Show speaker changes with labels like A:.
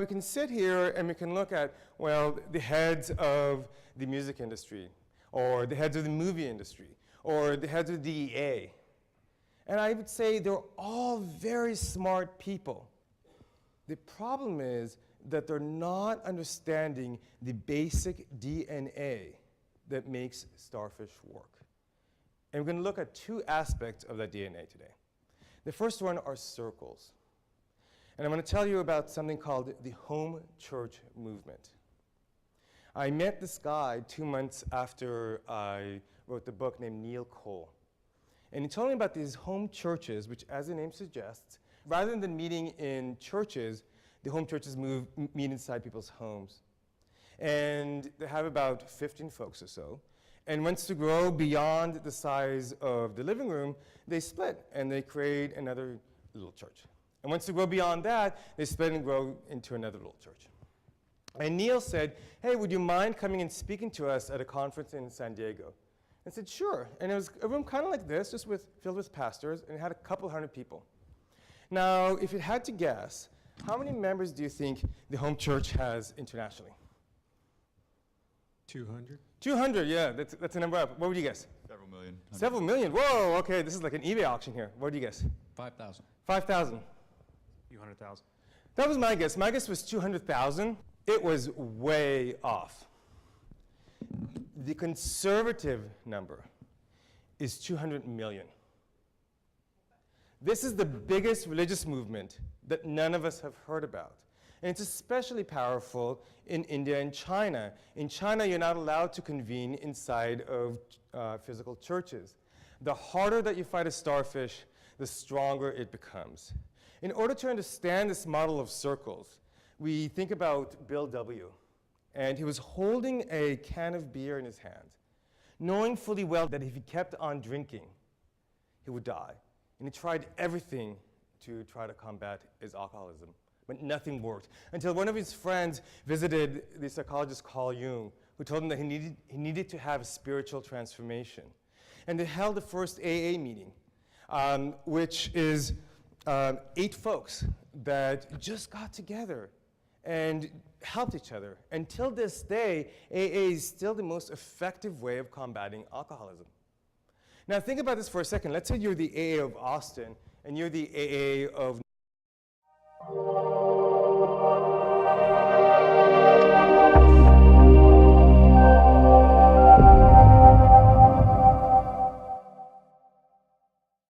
A: we can sit here and we can look at, well, the heads of the music industry, or the heads of the movie industry, or the heads of the DEA. And I would say they're all very smart people. The problem is that they're not understanding the basic DNA that makes starfish work. And we're going to look at two aspects of that DNA today. The first one are circles. And I'm going to tell you about something called the home church movement. I met this guy 2 months after I wrote the book named Neil Cole. And he told me about these home churches, which, as the name suggests, rather than meeting in churches, the home churches meet inside people's homes. And they have about 15 folks or so. And once to grow beyond the size of the living room, they split and they create another little church. And once to grow beyond that, they split and grow into another little church. And Neil said, hey, would you mind coming and speaking to us at a conference in San Diego? I said, sure. And it was a room kind of like this, just filled with pastors, and it had a couple hundred people. Now, if you had to guess, how many members do you think the home church has internationally?
B: 200?
A: 200, yeah, that's a number up. What would you guess?
C: Several million.
A: Several million, whoa, okay, this is like an eBay auction here. What would you guess?
B: 5,000.
A: 5,000.
B: Few hundred thousand.
A: That was my guess. My guess was 200,000. It was way off. The conservative number is 200 million. This is the biggest religious movement that none of us have heard about. And it's especially powerful in India and China. In China, you're not allowed to convene inside of physical churches. The harder that you fight a starfish, the stronger it becomes. In order to understand this model of circles, we think about Bill W. And he was holding a can of beer in his hand, knowing fully well that if he kept on drinking, he would die. And he tried everything to try to combat his alcoholism, but nothing worked. Until one of his friends visited the psychologist Carl Jung, who told him that he needed to have a spiritual transformation. And they held the first AA meeting, which is 8 folks that just got together and helped each other. Until this day, AA is still the most effective way of combating alcoholism. Now think about this for a second. Let's say you're the AA of Austin and you're the AA of